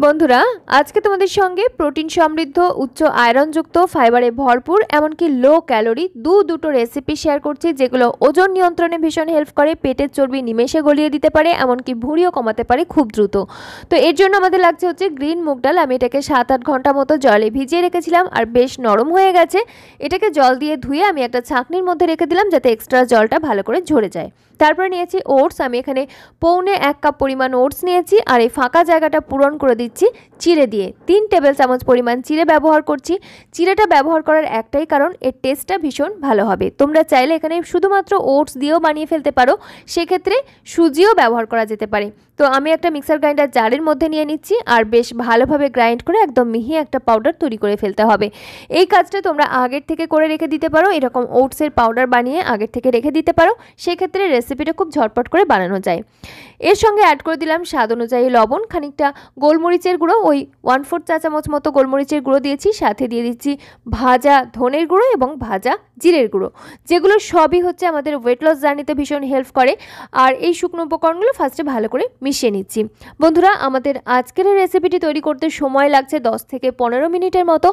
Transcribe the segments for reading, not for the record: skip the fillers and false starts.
বন্ধুরা আজকে তোমাদের সঙ্গে প্রোটিন সমৃদ্ধ উচ্চ আয়রনযুক্ত ফাইবারে ভরপুর এমনকি লো ক্যালোরি দুটো রেসিপি শেয়ার করছি যেগুলো ওজন নিয়ন্ত্রণে ভীষণ হেল্প করে, পেটের চর্বি নিমেষে গলিয়ে দিতে পারে, এমনকি ভুঁড়িও কমাতে পারে খুব দ্রুত। তো এর জন্য আমাদের লাগছে হচ্ছে গ্রিন মুগ ডাল। আমি এটাকে 7-8 ঘন্টা মতো জলে ভিজিয়ে রেখেছিলাম আর বেশ নরম হয়ে গেছে। এটাকে জল দিয়ে ধুয়ে আমি একটা ছাঁকনির মধ্যে রেখে দিলাম যাতে এক্সট্রা জলটা ভালো করে ঝরে যায়। তারপরে নিয়েছি ওটস। আমি এখানে 1.25 কাপ পরিমাণ ওটস নিয়েছি আর এই ফাঁকা জায়গাটা পূরণ করে দিচ্ছি চিড়ে দিয়ে। 3 টেবিল চামচ পরিমাণ চিড়ে ব্যবহার করছি। চিড়েটা ব্যবহার করার একটাই কারণ, এর টেস্টটা ভীষণ ভালো হবে। তোমরা চাইলে এখানে শুধুমাত্র ওটস দিয়েও বানিয়ে ফেলতে পারো, সেক্ষেত্রে সুজিও ব্যবহার করা যেতে পারে। তো আমি একটা মিক্সার গ্রাইন্ডার জারের মধ্যে নিয়ে নিচ্ছি আর বেশ ভালোভাবে গ্রাইন্ড করে একদম মিহি একটা পাউডার তৈরি করে ফেলতে হবে। এই কাজটা তোমরা আগের থেকে করে রেখে দিতে পারো, এরকম ওটসের পাউডার বানিয়ে আগের থেকে রেখে দিতে পারো, সেক্ষেত্রে রেসিপিটা খুব ঝটপট করে বানানো যায়। এর সঙ্গে অ্যাড করে দিলাম স্বাদ অনুযায়ী লবণ, খানিকটা গোলমরিচের গুঁড়ো, ওই 1/4 চা চামচ মতো গোলমরিচের গুঁড়ো দিয়েছি। সাথে দিয়ে দিচ্ছি ভাজা ধনের গুঁড়ো এবং ভাজা জিরের গুঁড়ো, যেগুলো সবই হচ্ছে আমাদের ওয়েট লস জার্নিতে ভীষণ হেল্প করে। আর এই শুকনো উপকরণগুলো ফার্স্টে ভালো করে মিশিয়ে নিচ্ছি। বন্ধুরা আমাদের আজকের এই রেসিপিটি তৈরি করতে সময় লাগছে 10 থেকে 15 মিনিটের মতো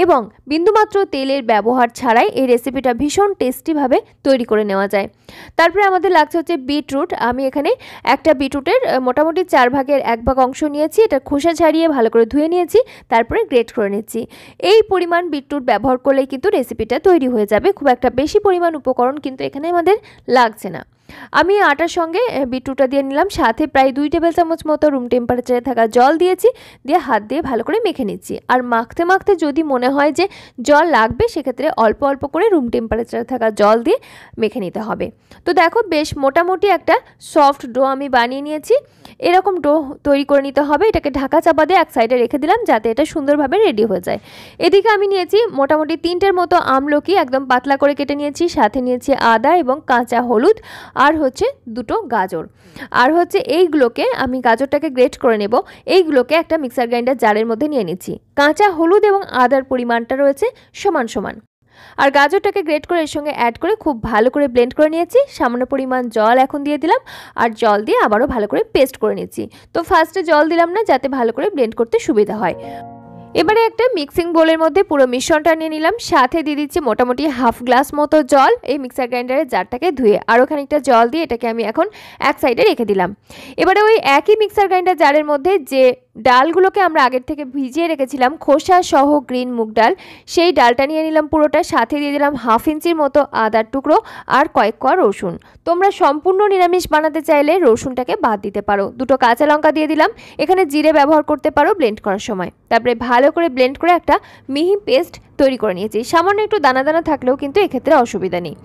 এবং বিন্দুমাত্র তেলের ব্যবহার ছাড়াই এই রেসিপিটা ভীষণ টেস্টিভাবে তৈরি করে নেওয়া যায়। তারপরে আমাদের লাগছে হচ্ছে বিটরুট। আমি এখানে একটা বিটরুটের মোটামুটি 4 ভাগের 1 ভাগ অংশ নিয়েছি, এটা খোসা ছাড়িয়ে ভালো করে ধুয়ে নিয়েছি, তারপরে গ্রেট করে নিচ্ছি। এই পরিমাণ বিটরুট ব্যবহার করলেই কিন্তু রেসিপিটা তৈরি হয়ে যাবে, খুব একটা বেশি পরিমাণ উপকরণ কিন্তু এখানে আমাদের লাগছে না। আমি আটার সঙ্গে বিটরুটটা দিয়ে নিলাম, সাথে প্রায় 2 টেবিল চামচ মতো রুম টেম্পারেচারে থাকা জল দিয়েছি, দিয়ে হাত দিয়ে ভালো করে মেখে নিচ্ছি। আর মাখতে মাখতে যদি মনে হয় যে জল লাগবে, সেক্ষেত্রে অল্প অল্প করে রুম টেম্পারেচারে থাকা জল দিয়ে মেখে নিতে হবে। তো দেখো বেশ মোটামুটি একটা সফট ডো আমি বানিয়ে নিয়েছি। এরকম ডো তৈরি করে নিতে হবে। এটাকে ঢাকা চাপা দিয়ে এক সাইডে রেখে দিলাম যাতে এটা সুন্দরভাবে রেডি হয়ে যায়। এদিকে আমি নিয়েছি মোটামুটি 3টের মতো আমলকি, একদম পাতলা করে কেটে নিয়েছি। সাথে নিয়েছি আদা এবং কাঁচা হলুদ আর হচ্ছে 2টো গাজর। আর হচ্ছে এইগুলোকে আমি গাজরটাকে গ্রেট করে নেব। এইগুলোকে একটা মিক্সার গ্রাইন্ডার জারের মধ্যে নিয়ে নিচ্ছি। কাঁচা হলুদ এবং আদার পরিমাণটা রয়েছে সমান সমান। আর গাজরটাকে গ্রেট করে এর সঙ্গে অ্যাড করে খুব ভালো করে ব্লেন্ড করে নিয়েছি। সামান্য পরিমাণ জল এখন দিয়ে দিলাম আর জল দিয়ে আবারও ভালো করে পেস্ট করে নিচ্ছি। তো ফার্স্টে জল দিলাম না, যাতে ভালো করে ব্লেন্ড করতে সুবিধা হয়। এবারে একটা মিক্সিং বোলের মধ্যে পুরো মিশ্রণটা নিয়ে নিলাম, সাথে দিয়ে দিচ্ছি মোটামুটি হাফ গ্লাস মতো জল। এই মিক্সার গ্রাইন্ডারের জারটাকে ধুয়ে আরও খানিকটা জল দিয়ে এটাকে আমি এখন এক সাইডে রেখে দিলাম। এবারে ওই একই মিক্সার গ্রাইন্ডার জারের মধ্যে যে ডালগুলোকে আমরা আগের থেকে ভিজিয়ে রেখেছিলাম খোসা সহ গ্রিন মুগ ডাল, সেই ডালটা নিয়ে নিলাম পুরোটা। সাথে দিয়ে দিলাম 1/2 ইঞ্চির মতো আদার টুকরো আর কয়েক কোয়া রসুন। তোমরা সম্পূর্ণ নিরামিষ বানাতে চাইলে রসুনটাকে বাদ দিতে পারো। 2টো কাঁচা লঙ্কা দিয়ে দিলাম, এখানে জিরে ব্যবহার করতে পারো ব্লেন্ড করার সময়। তারপরে ভালো করে ব্লেন্ড করে একটা মিহি পেস্ট তৈরি করে নিয়েছি। সামান্য একটু দানা দানা থাকলেও কিন্তু এক্ষেত্রে অসুবিধা নেই।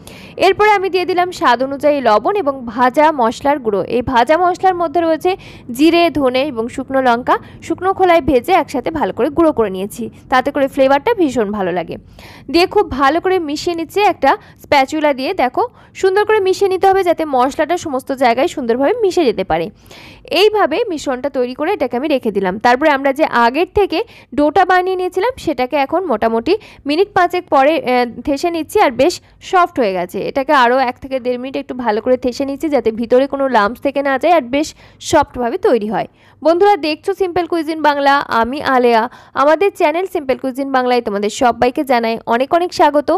এরপরে আমি দিয়ে দিলাম স্বাদ অনুযায়ী লবণ এবং ভাজা মশলার গুঁড়ো। এই ভাজা মশলার মধ্যে রয়েছে জিরে, ধনে এবং শুকনো লঙ্কা, শুকনো খোলায় ভেজে একসাথে ভালো করে গুঁড়ো করে নিয়েছি, তাতে করে ফ্লেভারটা ভীষণ ভালো লাগে। দিয়ে খুব ভালো করে মিশিয়ে নিচ্ছে একটা স্প্যাচুলা দিয়ে। দেখো সুন্দর করে মিশিয়ে নিতে হবে যাতে মশলাটা সমস্ত জায়গায় সুন্দরভাবে মিশে যেতে পারে। এইভাবে মিশ্রণটা তৈরি করে এটাকে আমি রেখে দিলাম। তারপরে আমরা যে আগের থেকে ডোটা বানিয়ে নিয়েছিলাম সেটাকে এখন মোটামুটি মিনিট 5 পরে থেসে নিচ্ছি আর বেশ সফট হয়ে গেছে। এটাকে আরও 1 থেকে 1.5 মিনিট একটু ভালো করে থেসে নিচ্ছি যাতে ভিতরে কোনো লাম্পস থেকে না যায় আর বেশ সফটভাবে তৈরি হয়। বন্ধুরা দেখছো সিম্পল কুইজিন বাংলা, আমি আলেয়া। আমাদের চ্যানেল সিম্পল কুইজিন বাংলায় তোমাদের সবাইকে জানাই অনেক অনেক স্বাগত।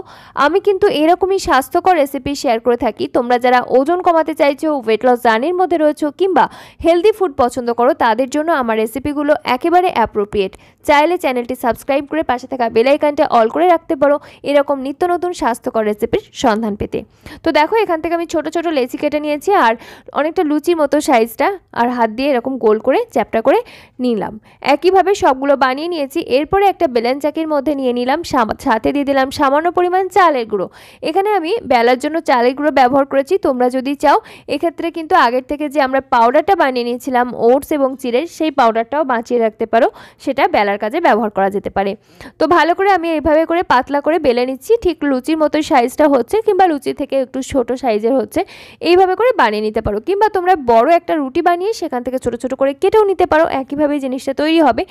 আমি কিন্তু এরকমই স্বাস্থ্যকর রেসিপি শেয়ার করে থাকি। তোমরা যারা ওজন কমাতে চাইছো, ওয়েট লস জার্নির মধ্যে রয়েছো কিংবা হেলদি ফুড পছন্দ করো, তাদের জন্য আমার রেসিপিগুলো একেবারে অ্যাপ্রোপ্রিয়েট। চাইলে চ্যানেলটি সাবস্ক্রাইব করে পাশে থাকা বেল আইকনটা অল করে রাখতে পারো এরকম নিত্য নতুন স্বাস্থ্যকর রেসিপির সন্ধান পেতে। তো দেখো এখান থেকে আমি ছোট ছোট লেচি কেটে নিয়েছি আর অনেকটা লুচির মতো সাইজটা, আর হাত দিয়ে এরকম গোল করে চ্যাপটা করে নিলাম। একইভাবে সবগুলো বানিয়ে নিয়েছি। এরপরে একটা বেলেন চাকির মধ্যে নিয়ে নিলাম, সাথে দিয়ে দিলাম সামান্য পরিমাণ চালের গুঁড়ো। এখানে আমি বেলার জন্য চালের গুঁড়ো ব্যবহার করেছি। তোমরা যদি চাও এক্ষেত্রে কিন্তু আগের থেকে যে আমরা পাউডারটা বানিয়ে নিয়েছিলাম ওটস এবং চিড়ের, সেই পাউডারটাও বাঁচিয়ে রাখতে পারো, সেটা বেলার কাজে ব্যবহার করা যেতে পারে। তো ভালো করে আমি এইভাবে করে পাতলা করে বেলে নিচ্ছি, ঠিক লুচির মতো সাইজটা হচ্ছে কিংবা লুচি থেকে একটু ছোট সাইজের হচ্ছে, এইভাবে করে বানিয়ে নিতে পারো। কিংবা তোমরা বড় একটা রুটি বানিয়ে সেখান থেকে ছোট ছোট করে কেটেও নিতে পারো, একইভাবে জিনিসটা তৈরি হবে।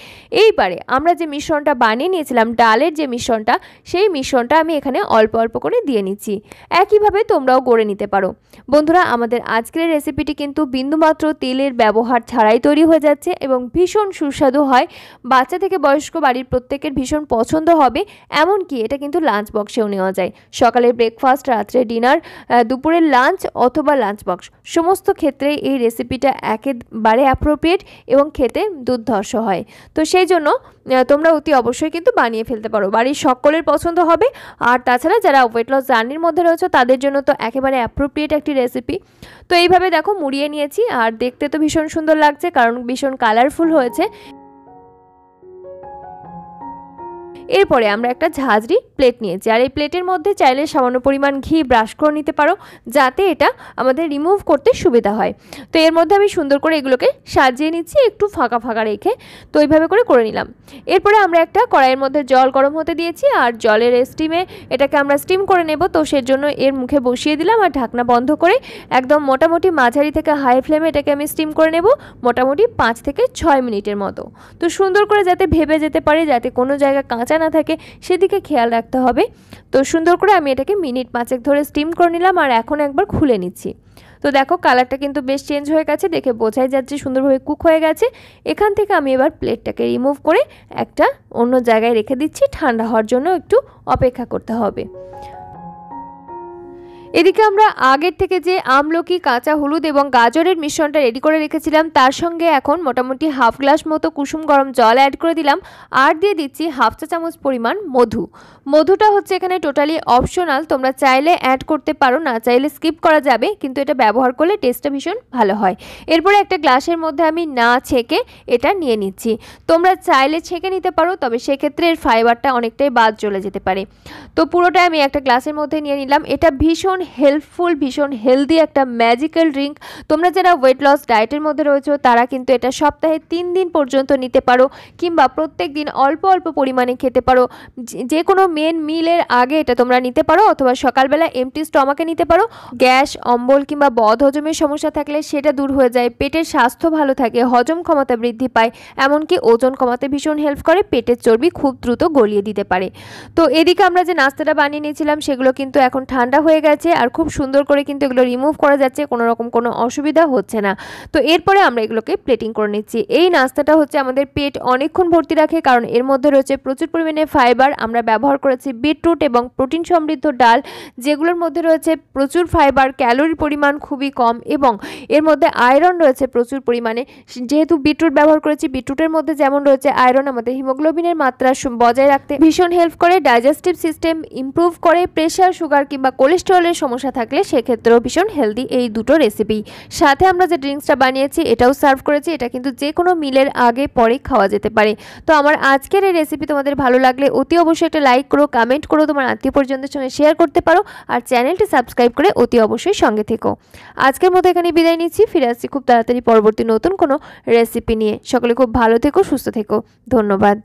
এইবারে আমরা যে মিশ্রণটা বানিয়ে নিয়েছিলাম, ডালের যে মিশ্রণটা, সেই মিশ্রণটা আমি এখানে অল্প অল্প করে দিয়ে নিচ্ছি। একইভাবে তোমরাও গড়ে নিতে পারো। বন্ধুরা, আমাদের আজকের রেসিপিটি কিন্তু বিন্দুমাত্র তেলের ব্যবহার ছাড়াই তৈরি হয়ে যাচ্ছে এবং ভীষণ সুস্বাদু হয়। বাচ্চা থেকে বয়স্ক বাড়ির প্রত্যেকের ভীষণ পছন্দ হবে। এমনকি এটা কিন্তু লাঞ্চ বক্সেও নেওয়া যায়। সকালের ব্রেকফাস্ট, রাত্রে ডিনার, দুপুরের লাঞ্চ অথবা লাঞ্চ বক্স, সমস্ত ক্ষেত্রে এই রেসিপিটা একেবারে অ্যাপ্রোপ্রিয়েট এবং খেতে দুর্ধর্ষ হয়। তো সেই জন্য তোমরা অতি অবশ্যই কিন্তু বানিয়ে ফেলতে পারো, বাড়ির সকলের পছন্দ হবে। আর তাছাড়া যারা ওয়েট লস জার্নির মধ্যে রয়েছে তাদের জন্য তো একেবারে অ্যাপ্রোপ্রিয়েট একটি রেসিপি। তো এইভাবে দেখো মুড়িয়ে নিয়েছি, আর দেখতে তো ভীষণ সুন্দর লাগছে কারণ ভীষণ কালারফুল হয়েছে। এরপরে আমরা একটা ঝাঁঝরি প্লেট নিয়েছি, আর এই প্লেটের মধ্যে চাইলে সামান্য পরিমাণ ঘি ব্রাশ করে নিতে পারো, যাতে এটা আমাদের রিমুভ করতে সুবিধা হয়। তো এর মধ্যে আমি সুন্দর করে এগুলোকে সাজিয়ে নিচ্ছি, একটু ফাঁকা ফাঁকা রেখে। তো এইভাবে করে নিলাম। এরপরে আমরা একটা কড়াইয়ের মধ্যে জল গরম হতে দিয়েছি, আর জলের স্টিমে এটাকে আমরা স্টিম করে নেব। তো সের জন্য এর মুখে বসিয়ে দিলাম, আর ঢাকনা বন্ধ করে একদম মোটামুটি মাঝারি থেকে হাই ফ্লেমে এটাকে আমি স্টিম করে নেব মোটামুটি 5 থেকে 6 মিনিটের মতো। তো সুন্দর করে যাতে ভেবে যেতে পারে, যাতে কোনো জায়গা কাঁচা না থাকে সেদিকে খেয়াল রাখতে হবে। তো সুন্দর করে আমি এটাকে মিনিট 5 ধরে স্টিম করে নিলাম, আর এখন একবার খুলে নিচ্ছি। তো দেখো কালারটা কিন্তু বেশ চেঞ্জ হয়ে গেছে, দেখে বোঝাই যাচ্ছে সুন্দরভাবে কুক হয়ে গেছে। এখান থেকে আমি এবার প্লেটটাকে রিমুভ করে একটা অন্য জায়গায় রেখে দিচ্ছি, ঠান্ডা হওয়ার জন্য একটু অপেক্ষা করতে হবে। এদিকে আমরা আগের থেকে যে আমলকি, কাঁচা হলুদ এবং গাজরের মিশ্রণটা রেডি করে রেখেছিলাম, তার সঙ্গে এখন মোটামুটি হাফ গ্লাস মতো কুসুম গরম জল অ্যাড করে দিলাম, আর দিয়ে দিচ্ছি হাফ চা চামচ পরিমাণ মধু। মধুটা হচ্ছে এখানে টোটালি অপশনাল, তোমরা চাইলে অ্যাড করতে পারো, না চাইলে স্কিপ করা যাবে, কিন্তু এটা ব্যবহার করলে টেস্টটা ভীষণ ভালো হয়। এরপরে একটা গ্লাসের মধ্যে আমি না ছেঁকে এটা নিয়ে নিচ্ছি। তোমরা চাইলে ছেঁকে নিতে পারো, তবে সেক্ষেত্রে এর ফাইবারটা অনেকটাই বাদ চলে যেতে পারে। তো পুরোটা আমি একটা গ্লাসের মধ্যে নিয়ে নিলাম। এটা ভীষণ হেল্পফুল, ভীষণ হেলদি একটা ম্যাজিক্যাল ড্রিঙ্ক। তোমরা যারা ওয়েট লস ডায়েটের মধ্যে রয়েছে তারা কিন্তু এটা সপ্তাহে 3 দিন পর্যন্ত নিতে পারো, কিংবা প্রত্যেক দিন অল্প অল্প পরিমাণে খেতে পারো। যে কোনো মেন মিলের আগে এটা তোমরা নিতে পারো, অথবা সকালবেলা এমটি স্টমাকে নিতে পারো। গ্যাস, অম্বল কিংবা বদহজমের সমস্যা থাকলে সেটা দূর হয়ে যায়, পেটের স্বাস্থ্য ভালো থাকে, হজম ক্ষমতা বৃদ্ধি পায়, এমনকি ওজন কমাতে ভীষণ হেল্প করে, পেটের চর্বি খুব দ্রুত গলিয়ে দিতে পারে। তো এদিকে আমরা যে নাস্তাটা বানিয়ে নিয়েছিলাম সেগুলো কিন্তু এখন ঠান্ডা হয়ে গেছে, আর খুব সুন্দর করে কিন্তু এগুলো রিমুভ করা যাচ্ছে, কোনো রকম কোনো অসুবিধা হচ্ছে না। তো এরপরে আমরা এগুলোকে প্লেটিং করে নিচ্ছি। এই নাস্তাটা হচ্ছে আমাদের পেট অনেকক্ষণ ভর্তি রাখে, কারণ এর মধ্যে রয়েছে প্রচুর পরিমাণে ফাইবার। আমরা ব্যবহার করেছি বিটরুট এবং প্রোটিন সমৃদ্ধ ডাল, যেগুলোর মধ্যে রয়েছে প্রচুর ফাইবার, ক্যালোরির পরিমাণ খুবই কম, এবং এর মধ্যে আয়রন রয়েছে প্রচুর পরিমাণে। যেহেতু বিটরুট ব্যবহার করেছি, বিটরুটের মধ্যে যেমন রয়েছে আয়রন, আমাদের হিমোগ্লোবিনের মাত্রা বজায় রাখতে ভীষণ হেল্প করে, ডাইজেস্টিভ সিস্টেম ইমপ্রুভ করে, প্রেশার, সুগার কিংবা কোলেস্টেরলের সমস্যা থাকলে সেক্ষেত্রেও ভীষণ হেলদি এই দুটো রেসিপি। সাথে আমরা যে ড্রিঙ্কসটা বানিয়েছি এটাও সার্ভ করেছি। এটা কিন্তু যে কোনো মিলের আগে পরে খাওয়া যেতে পারে। তো আমার আজকের এই রেসিপি তোমাদের ভালো লাগলে অতি অবশ্যই একটা লাইক করো, কমেন্ট করো, তোমার আত্মীয় পরিজনদের সঙ্গে শেয়ার করতে পারো, আর চ্যানেলটি সাবস্ক্রাইব করে অতি অবশ্যই সঙ্গে থেকো। আজকের মতো এখানে বিদায় নিচ্ছি, ফিরে আসছি খুব তাড়াতাড়ি পরবর্তী নতুন কোনো রেসিপি নিয়ে। সকলে খুব ভালো থেকো, সুস্থ থেকো, ধন্যবাদ।